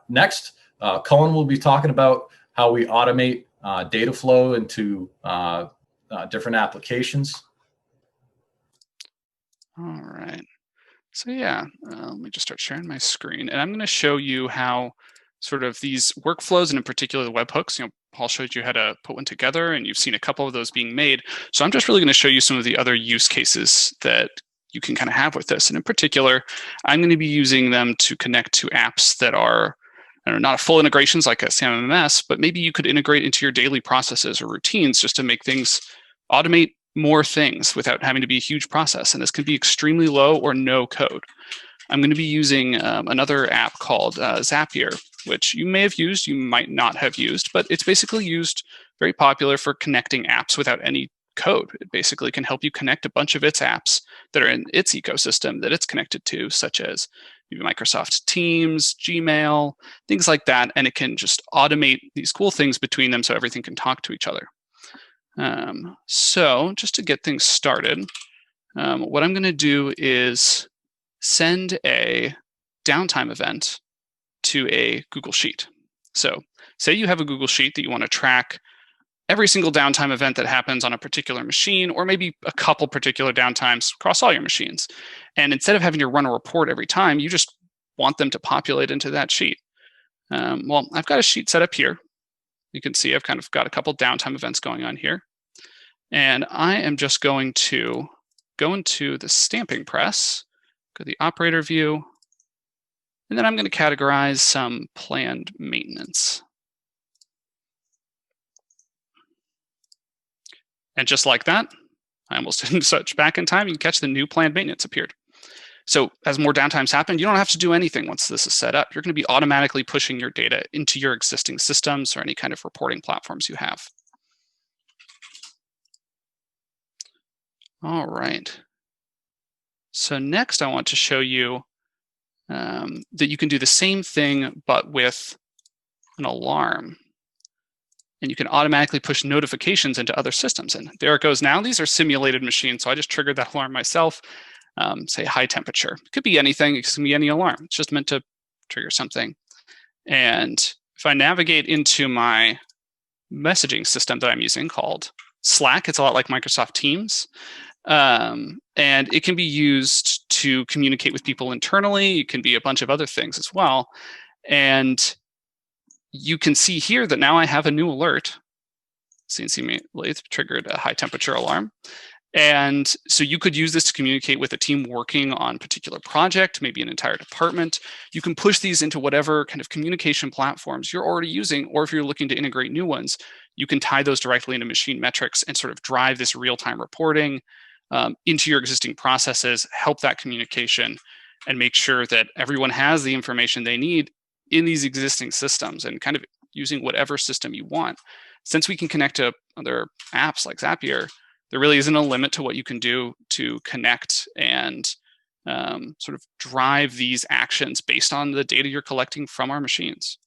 Next, Cullen will be talking about how we automate data flow into different applications. All right. So yeah, let me just start sharing my screen, and I'm going to show you how sort of these workflows, and in particular the webhooks. Paul showed you how to put one together, and you've seen a couple of those being made. So I'm just really going to show you some of the other use cases that you can kind of have with this. And in particular, I'm going to be using them to connect to apps that are not full integrations like a SAMMS, but maybe you could integrate into your daily processes or routines just to make things automate more things without having to be a huge process. And this can be extremely low or no code. I'm going to be using another app called Zapier, which you may have used, you might not have used, but it's basically used, very popular for connecting apps without any code. It basically can help you connect a bunch of its apps that are in its ecosystem that it's connected to, such as maybe Microsoft Teams, Gmail, things like that. And it can just automate these cool things between them so everything can talk to each other. So just to get things started, what I'm going to do is send a downtime event to a Google Sheet. So say you have a Google Sheet that you want to track every single downtime event that happens on a particular machine, or maybe a couple particular downtimes across all your machines. And instead of having to run a report every time, you just want them to populate into that sheet. Well, I've got a sheet set up here. You can see I've kind of got a couple downtime events going on here. And I am just going to go into the stamping press, go to the operator view, and then I'm going to categorize some planned maintenance. And just like that, I almost didn't switch back in time. You can catch the new planned maintenance appeared. So as more downtimes happen, you don't have to do anything once this is set up. You're going to be automatically pushing your data into your existing systems or any kind of reporting platforms you have. All right. So next I want to show you that you can do the same thing, but with an alarm. And you can automatically push notifications into other systems. And there it goes now. These are simulated machines. So I just triggered that alarm myself. Say high temperature. It could be anything. It can be any alarm. It's just meant to trigger something. And if I navigate into my messaging system that I'm using called Slack, it's a lot like Microsoft Teams. And it can be used to communicate with people internally. It can be a bunch of other things as well. And you can see here that now I have a new alert. CNC lathe triggered a high temperature alarm. And so you could use this to communicate with a team working on a particular project, maybe an entire department. You can push these into whatever kind of communication platforms you're already using, or if you're looking to integrate new ones, you can tie those directly into MachineMetrics and sort of drive this real-time reporting into your existing processes, help that communication, and make sure that everyone has the information they need in these existing systems and kind of using whatever system you want. Since we can connect to other apps like Zapier, there really isn't a limit to what you can do to connect and sort of drive these actions based on the data you're collecting from our machines.